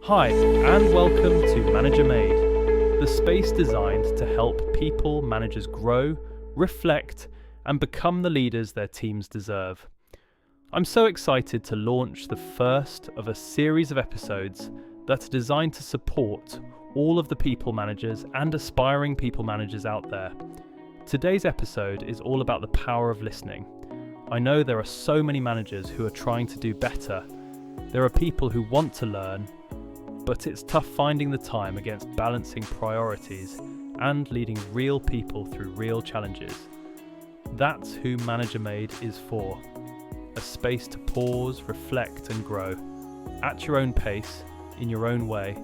Hi, and welcome to ManagerMade, the space designed to help people managers grow, reflect, and become the leaders their teams deserve. I'm so excited to launch the first of a series of episodes that are designed to support all of the people managers and aspiring people managers out there. Today's episode is all about the power of listening. I know there are so many managers who are trying to do better. There are people who want to learn, but it's tough finding the time against balancing priorities and leading real people through real challenges. That's who ManagerMade is for. A space to pause, reflect and grow. At your own pace, in your own way.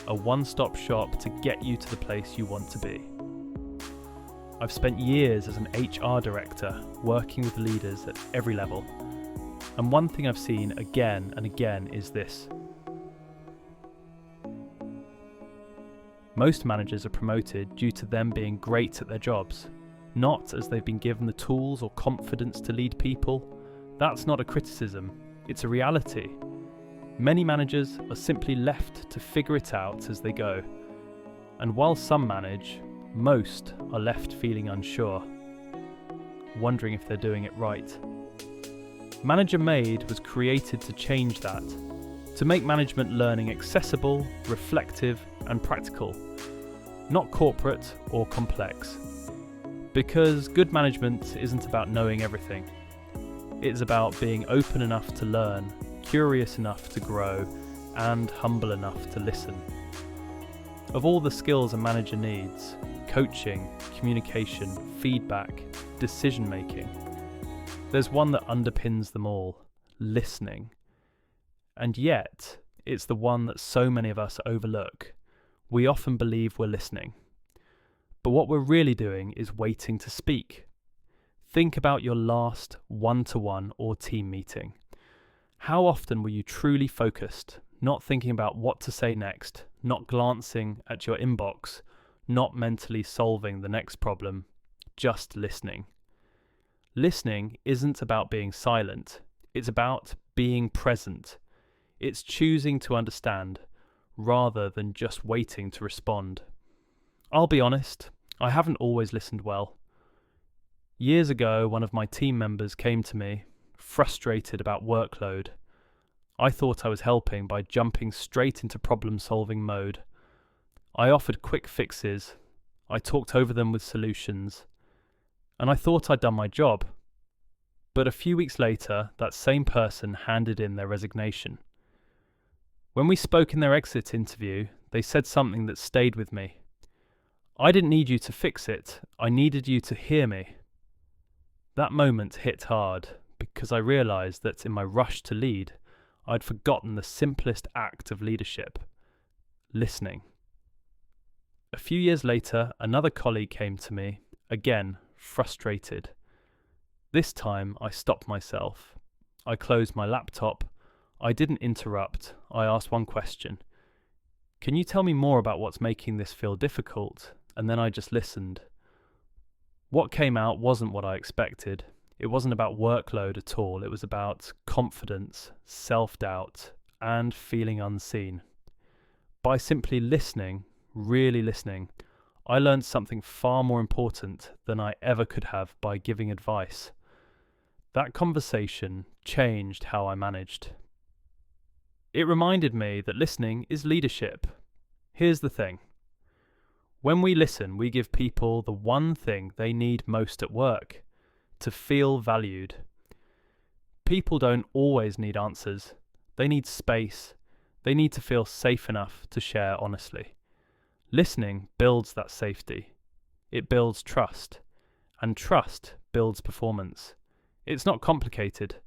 A one-stop shop to get you to the place you want to be. I've spent years as an HR director working with leaders at every level. And one thing I've seen again and again is this. Most managers are promoted due to them being great at their jobs, not as they've been given the tools or confidence to lead people. That's not a criticism, it's a reality. Many managers are simply left to figure it out as they go. And while some manage, most are left feeling unsure, wondering if they're doing it right. ManagerMade was created to change that, to make management learning accessible, reflective, and practical, not corporate or complex. Because good management isn't about knowing everything. It's about being open enough to learn, curious enough to grow, and humble enough to listen. Of all the skills a manager needs, coaching, communication, feedback, decision making, there's one that underpins them all: listening. And yet, it's the one that so many of us overlook. We often believe we're listening, but what we're really doing is waiting to speak. Think about your last one-to-one or team meeting. How often were you truly focused, not thinking about what to say next, not glancing at your inbox, not mentally solving the next problem, just listening? Listening isn't about being silent, it's about being present. It's choosing to understand, rather than just waiting to respond. I'll be honest, I haven't always listened well. Years ago, one of my team members came to me, frustrated about workload. I thought I was helping by jumping straight into problem-solving mode. I offered quick fixes, I talked over them with solutions, and I thought I'd done my job. But a few weeks later, that same person handed in their resignation. When we spoke in their exit interview, they said something that stayed with me. I didn't need you to fix it, I needed you to hear me. That moment hit hard because I realised that in my rush to lead, I'd forgotten the simplest act of leadership: listening. A few years later, another colleague came to me, again frustrated. This time I stopped myself. I closed my laptop. I didn't interrupt. I asked one question. Can you tell me more about what's making this feel difficult? And then I just listened. What came out wasn't what I expected. It wasn't about workload at all. It was about confidence, self-doubt, and feeling unseen. By simply listening, really listening, I learned something far more important than I ever could have by giving advice. That conversation changed how I managed. It reminded me that listening is leadership. Here's the thing. When we listen, we give people the one thing they need most at work: to feel valued. People don't always need answers. They need space. They need to feel safe enough to share honestly. Listening builds that safety. It builds trust. And trust builds performance. It's not complicated,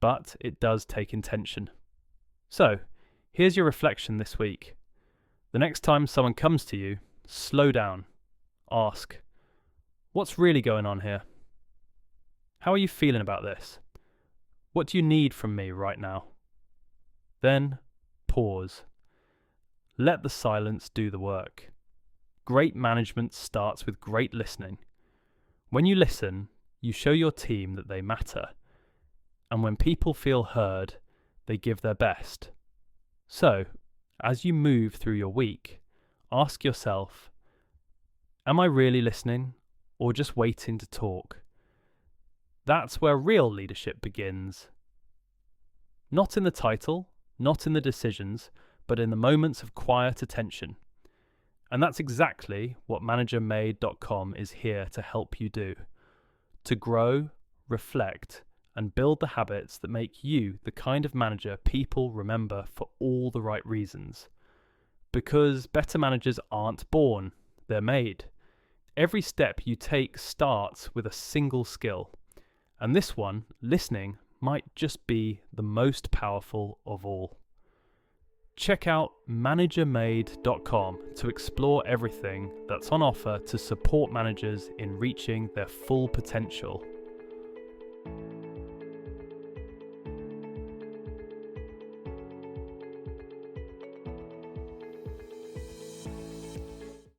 but it does take intention. So, here's your reflection this week. The next time someone comes to you, slow down. Ask, what's really going on here? How are you feeling about this? What do you need from me right now? Then, pause. Let the silence do the work. Great management starts with great listening. When you listen, you show your team that they matter. And when people feel heard, they give their best. So, As you move through your week, ask yourself, am I really listening or just waiting to talk? That's where real leadership begins. Not in the title, not in the decisions, but in the moments of quiet attention. And that's exactly what ManagerMade.com is here to help you do. To grow, reflect, and build the habits that make you the kind of manager people remember for all the right reasons. Because better managers aren't born, they're made. Every step you take starts with a single skill. And this one, listening, might just be the most powerful of all. Check out ManagerMade.com to explore everything that's on offer to support managers in reaching their full potential.